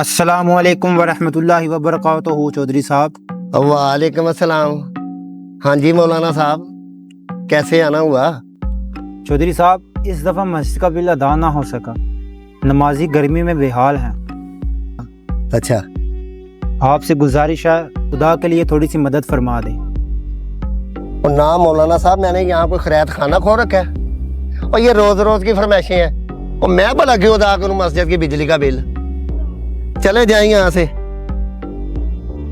अस्सलामुअलैकुम वरहमतुल्लाहि वबरकातुहू चौधरी साहब। वालेकुम अस्सलाम। हाँ जी मौलाना साहब, कैसे आना हुआ? चौधरी साहब, इस दफ़ा मस्जिद का बिल अदा ना हो सका। नमाजी गर्मी में बेहाल हैं। अच्छा, आपसे गुजारिश है, खुदा के लिए थोड़ी सी मदद फरमा दें। और ना मौलाना साहब, मैंने यहाँ कोई खैरात खाना खो रखा है? और ये रोज रोज की फरमाइशें हैं, और मैं भला क्यों अदा करूँ मस्जिद की बिजली का बिल? चले जाए यहाँ से।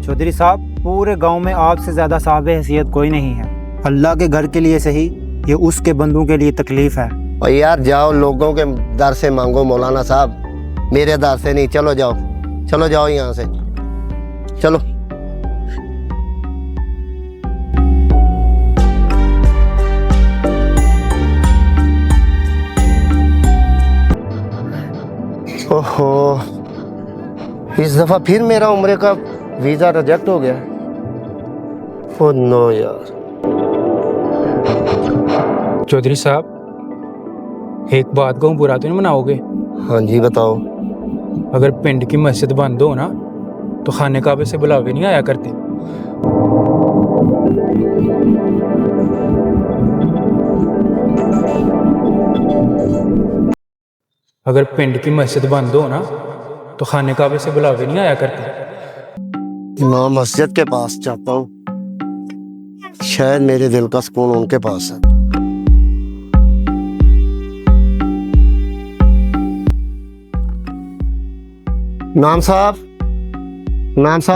चौधरी साहब, पूरे गांव में आपसे ज़्यादा साहिब हैसियत कोई नहीं है। अल्लाह के घर के लिए सही, ये उसके बंदों के लिए तकलीफ है। और यार जाओ, लोगों के दर से मांगो मौलाना साहब, मेरे दर से नहीं। चलो जाओ, चलो जाओ यहाँ से, चलो। ओहो, इस दफा फिर मेरा उम्रे का वीजा रिजेक्ट हो गया। ओ नो यार। चौधरी साहब, एक बात कहूँ, बुरा तो नहीं मनाओगे? हाँ जी बताओ। अगर पिंड की मस्जिद बंद हो ना, तो खाने काबे से बुलावे नहीं आया करते। अगर पिंड की मस्जिद बंद हो ना, तो खाने काबे से बुलावे नहीं आया करते। मैं मस्जिद के पास जाता हूँ, शायद मेरे दिल का सुकून उनके पास है। नाम साहब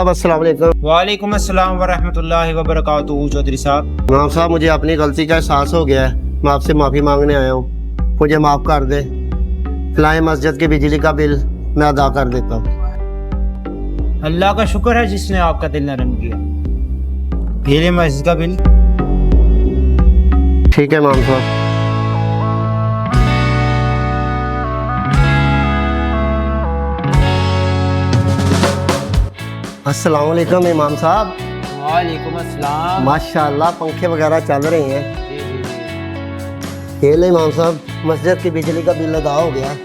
अस्सलाम वालेकुम। वालेकुम अस्सलाम वरहमतुल्लाहि वबरकातुहू चौधरी साहब। नाम साहब, मुझे अपनी गलती का एहसास हो गया है, मैं आपसे माफ़ी मांगने आया हूँ, मुझे माफ़ कर दे। फिलहाल मस्जिद की बिजली का बिल मैं अदा कर देता हूँ। अल्लाह का शुक्र है जिसने आपका दिल नरम किया। ये ले मस्जिद का बिल। ठीक है इमाम साहब। अस्सलाम वालेकुम इमाम साहब। वालेकुम अस्सलाम। माशाल्लाह, पंखे वगैरह चल रहे हैं। ये ले इमाम साहब, मस्जिद की बिजली का बिल अदा हो गया।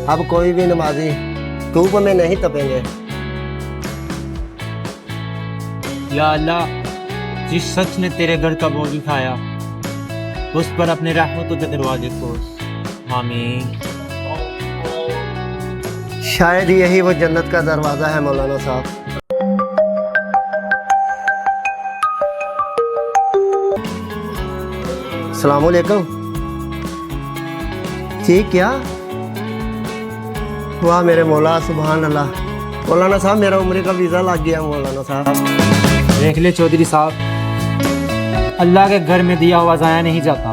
अब कोई भी नमाजी धूप में नहीं तपेंगे। या अल्लाह, जिस शख्स ने तेरे घर का बोझ उठाया, उस पर अपने रहमतों के दरवाजे खोल। आमीन। शायद यही वो जन्नत का दरवाजा है मौलाना साहब। अस्सलाम वालेकुम। जी क्या? वाह मेरे मौला, सुभान अल्लाह। मौलाना साहब, मेरा उम्र का वीज़ा लग गया मौलाना साहब। देख ले चौधरी साहब, अल्लाह के घर में दिया हुआ ज़ाया नहीं जाता।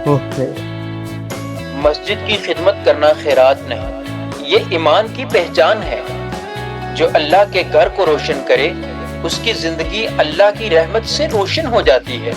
मस्जिद की खिदमत करना खैरात नहीं, ये ईमान की पहचान है। जो अल्लाह के घर को रोशन करे, उसकी जिंदगी अल्लाह की रहमत से रोशन हो जाती है।